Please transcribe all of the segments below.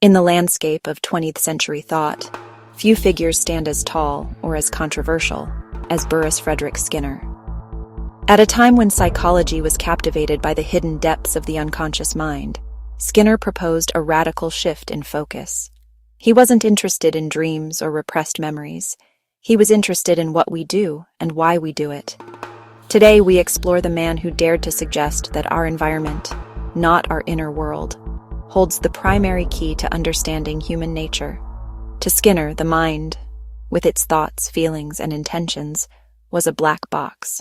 In the landscape of 20th century thought, few figures stand as tall or as controversial as Burrhus Frederick Skinner. At a time when psychology was captivated by the hidden depths of the unconscious mind, Skinner proposed a radical shift in focus. He wasn't interested in dreams or repressed memories. He was interested in what we do and why we do it. Today, we explore the man who dared to suggest that our environment, not our inner world, holds the primary key to understanding human nature. To Skinner, the mind, with its thoughts, feelings, and intentions, was a black box.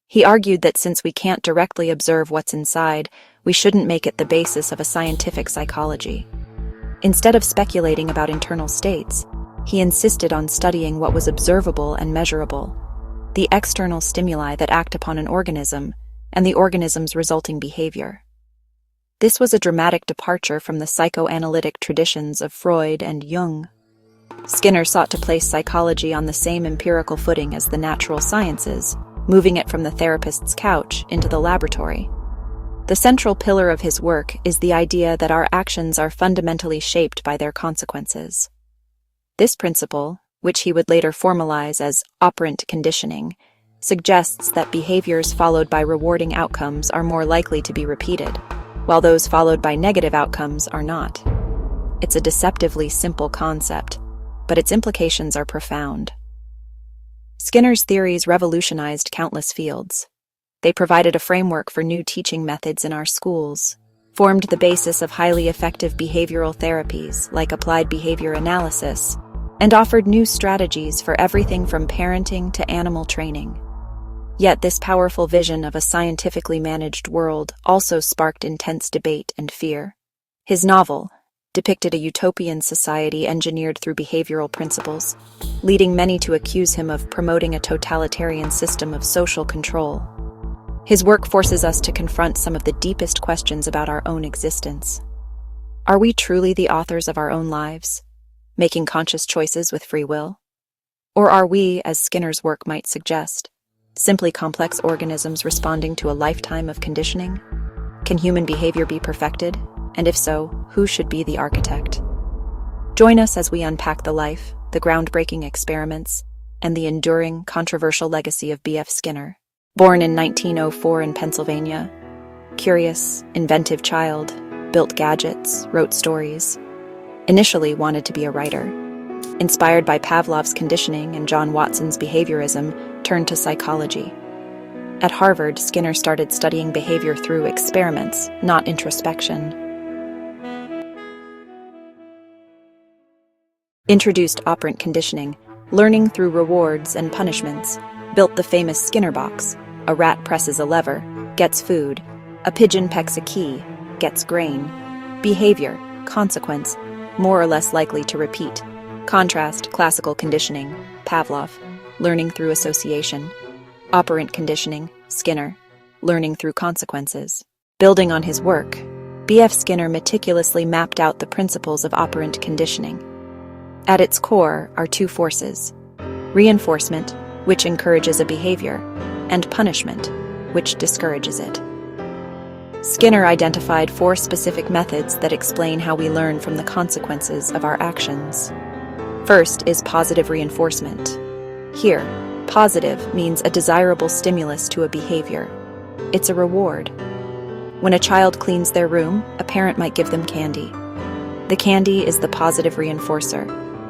He argued that since we can't directly observe what's inside, we shouldn't make it the basis of a scientific psychology. Instead of speculating about internal states, he insisted on studying what was observable and measurable, the external stimuli that act upon an organism, and the organism's resulting behavior. This was a dramatic departure from the psychoanalytic traditions of Freud and Jung. Skinner sought to place psychology on the same empirical footing as the natural sciences, moving it from the therapist's couch into the laboratory. The central pillar of his work is the idea that our actions are fundamentally shaped by their consequences. This principle, which he would later formalize as operant conditioning, suggests that behaviors followed by rewarding outcomes are more likely to be repeated, while those followed by negative outcomes are not. It's a deceptively simple concept, but its implications are profound. Skinner's theories revolutionized countless fields. They provided a framework for new teaching methods in our schools, formed the basis of highly effective behavioral therapies like applied behavior analysis, and offered new strategies for everything from parenting to animal training. Yet this powerful vision of a scientifically managed world also sparked intense debate and fear. His novel depicted a utopian society engineered through behavioral principles, leading many to accuse him of promoting a totalitarian system of social control. His work forces us to confront some of the deepest questions about our own existence. Are we truly the authors of our own lives, making conscious choices with free will? Or are we, as Skinner's work might suggest, simply complex organisms responding to a lifetime of conditioning? Can human behavior be perfected? And if so, who should be the architect? Join us as we unpack the life, the groundbreaking experiments, and the enduring, controversial legacy of B.F. Skinner. Born in 1904 in Pennsylvania, curious, inventive child, built gadgets, wrote stories. Initially wanted to be a writer. Inspired by Pavlov's conditioning and John Watson's behaviorism, turned to psychology. At Harvard, Skinner started studying behavior through experiments, not introspection. Introduced operant conditioning, learning through rewards and punishments, built the famous Skinner box. A rat presses a lever, gets food. A pigeon pecks a key, gets grain. Behavior, consequence, more or less likely to repeat. Contrast, classical conditioning, Pavlov, learning through association. Operant conditioning, Skinner, learning through consequences. Building on his work, B.F. Skinner meticulously mapped out the principles of operant conditioning. At its core are two forces: reinforcement, which encourages a behavior, and punishment, which discourages it. Skinner identified 4 specific methods that explain how we learn from the consequences of our actions. First is positive reinforcement. Here, positive means a desirable stimulus to a behavior. It's a reward. When a child cleans their room, a parent might give them candy. The candy is the positive reinforcer,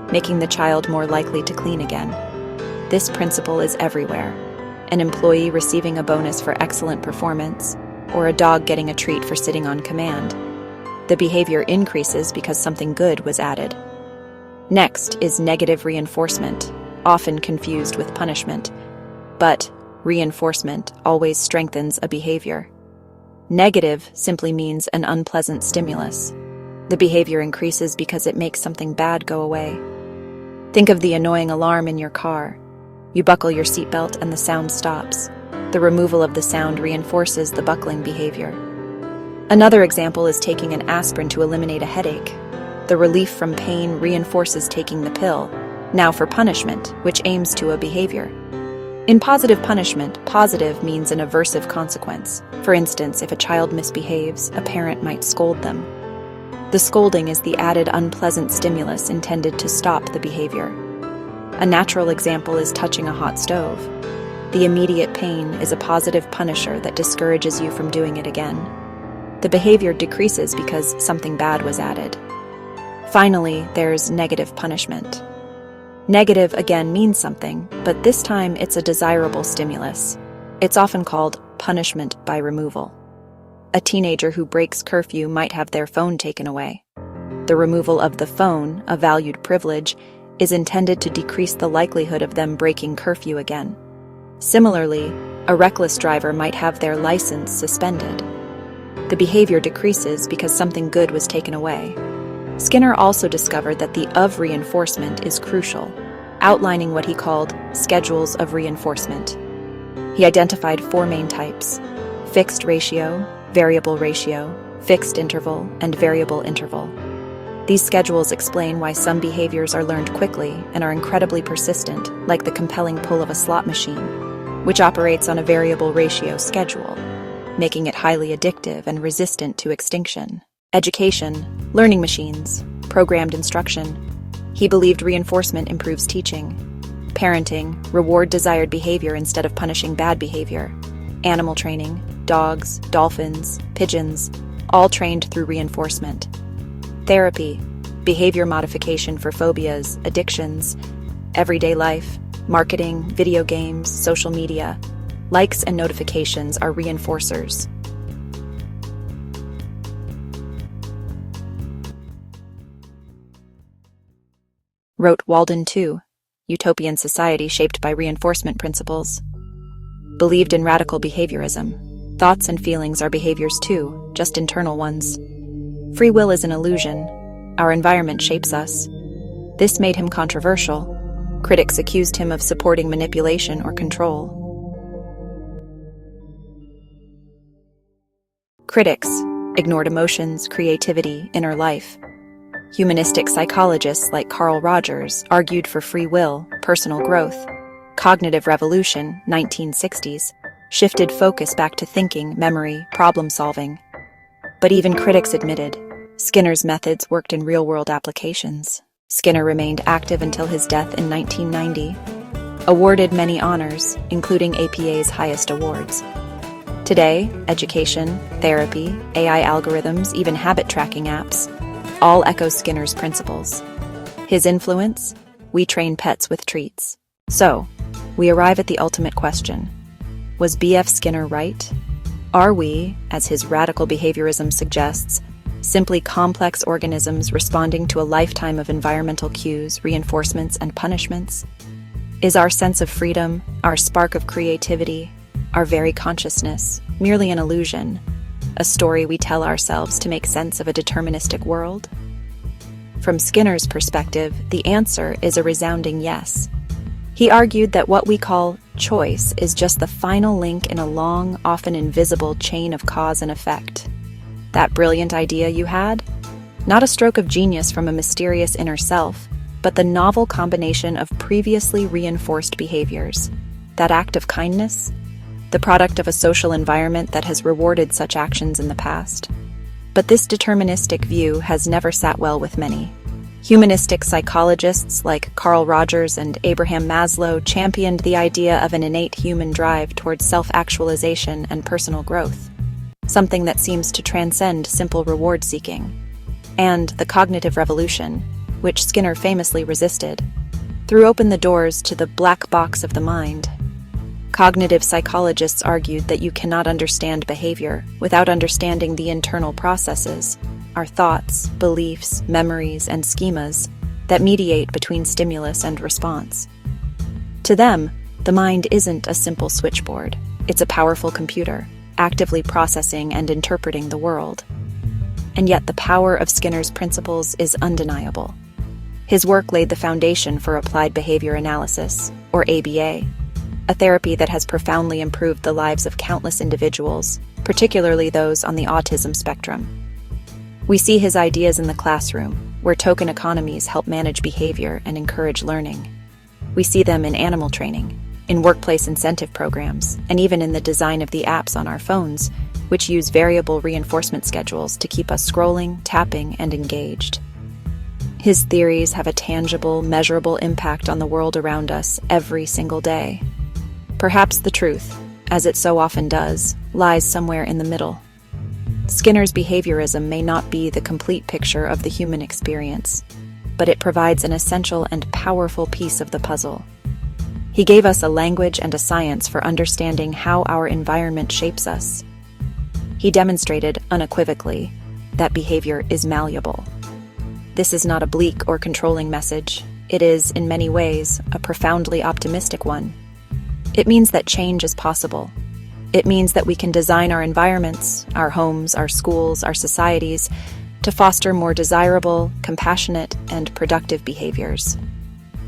making the child more likely to clean again. This principle is everywhere. An employee receiving a bonus for excellent performance, or a dog getting a treat for sitting on command. The behavior increases because something good was added. Next is negative reinforcement, often confused with punishment. But reinforcement always strengthens a behavior. Negative simply means an unpleasant stimulus. The behavior increases because it makes something bad go away. Think of the annoying alarm in your car. You buckle your seatbelt and the sound stops. The removal of the sound reinforces the buckling behavior. Another example is taking an aspirin to eliminate a headache. The relief from pain reinforces taking the pill. Now for punishment, which aims to a behavior. In positive punishment, positive means an aversive consequence. For instance, if a child misbehaves, a parent might scold them. The scolding is the added unpleasant stimulus intended to stop the behavior. A natural example is touching a hot stove. The immediate pain is a positive punisher that discourages you from doing it again. The behavior decreases because something bad was added. Finally, there's negative punishment. Negative again means something, but this time it's a desirable stimulus. It's often called punishment by removal. A teenager who breaks curfew might have their phone taken away. The removal of the phone, a valued privilege, is intended to decrease the likelihood of them breaking curfew again. Similarly, a reckless driver might have their license suspended. The behavior decreases because something good was taken away. Skinner also discovered that the of reinforcement is crucial, outlining what he called schedules of reinforcement. He identified 4 main types: fixed ratio, variable ratio, fixed interval, and variable interval. These schedules explain why some behaviors are learned quickly and are incredibly persistent, like the compelling pull of a slot machine, which operates on a variable ratio schedule, making it highly addictive and resistant to extinction. Education, learning machines, programmed instruction. He believed reinforcement improves teaching. Parenting, reward desired behavior instead of punishing bad behavior. Animal training, dogs, dolphins, pigeons, all trained through reinforcement. Therapy, behavior modification for phobias, addictions, everyday life, marketing, video games, social media. Likes and notifications are reinforcers. Wrote Walden 2, Utopian Society Shaped by Reinforcement Principles. Believed in radical behaviorism. Thoughts and feelings are behaviors too, just internal ones. Free will is an illusion. Our environment shapes us. This made him controversial. Critics accused him of supporting manipulation or control. Critics ignored emotions, creativity, inner life. Humanistic psychologists like Carl Rogers argued for free will, personal growth. Cognitive revolution, 1960s, shifted focus back to thinking, memory, problem-solving. But even critics admitted, Skinner's methods worked in real-world applications. Skinner remained active until his death in 1990, awarded many honors, including APA's highest awards. Today, education, therapy, AI algorithms, even habit-tracking apps, all echo Skinner's principles. His influence? We train pets with treats. So, we arrive at the ultimate question. Was B.F. Skinner right? Are we, as his radical behaviorism suggests, simply complex organisms responding to a lifetime of environmental cues, reinforcements, and punishments? Is our sense of freedom, our spark of creativity, our very consciousness, merely an illusion, a story we tell ourselves to make sense of a deterministic world? From Skinner's perspective, the answer is a resounding yes. He argued that what we call choice is just the final link in a long, often invisible chain of cause and effect. That brilliant idea you had? Not a stroke of genius from a mysterious inner self, but the novel combination of previously reinforced behaviors. That act of kindness? The product of a social environment that has rewarded such actions in the past. But this deterministic view has never sat well with many. Humanistic psychologists like Carl Rogers and Abraham Maslow championed the idea of an innate human drive towards self-actualization and personal growth, something that seems to transcend simple reward-seeking. And the cognitive revolution, which Skinner famously resisted, threw open the doors to the black box of the mind. Cognitive psychologists argued that you cannot understand behavior without understanding the internal processes, our thoughts, beliefs, memories, and schemas that mediate between stimulus and response. To them, the mind isn't a simple switchboard. It's a powerful computer, actively processing and interpreting the world. And yet the power of Skinner's principles is undeniable. His work laid the foundation for applied behavior analysis, or ABA, a therapy that has profoundly improved the lives of countless individuals, particularly those on the autism spectrum. We see his ideas in the classroom, where token economies help manage behavior and encourage learning. We see them in animal training, in workplace incentive programs, and even in the design of the apps on our phones, which use variable reinforcement schedules to keep us scrolling, tapping, and engaged. His theories have a tangible, measurable impact on the world around us every single day. Perhaps the truth, as it so often does, lies somewhere in the middle. Skinner's behaviorism may not be the complete picture of the human experience, but it provides an essential and powerful piece of the puzzle. He gave us a language and a science for understanding how our environment shapes us. He demonstrated, unequivocally, that behavior is malleable. This is not a bleak or controlling message. It is, in many ways, a profoundly optimistic one. It means that change is possible. It means that we can design our environments, our homes, our schools, our societies, to foster more desirable, compassionate, and productive behaviors.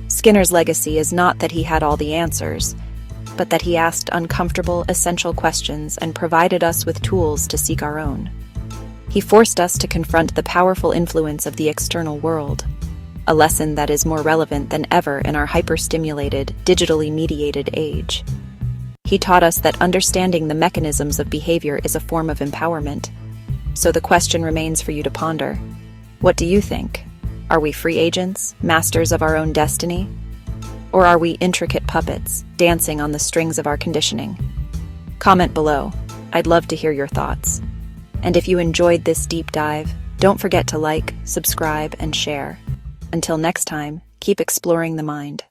Skinner's legacy is not that he had all the answers, but that he asked uncomfortable, essential questions and provided us with tools to seek our own. He forced us to confront the powerful influence of the external world, a lesson that is more relevant than ever in our hyper-stimulated, digitally mediated age. He taught us that understanding the mechanisms of behavior is a form of empowerment. So the question remains for you to ponder. What do you think? Are we free agents, masters of our own destiny? Or are we intricate puppets, dancing on the strings of our conditioning? Comment below. I'd love to hear your thoughts. And if you enjoyed this deep dive, don't forget to like, subscribe, and share. Until next time, keep exploring the mind.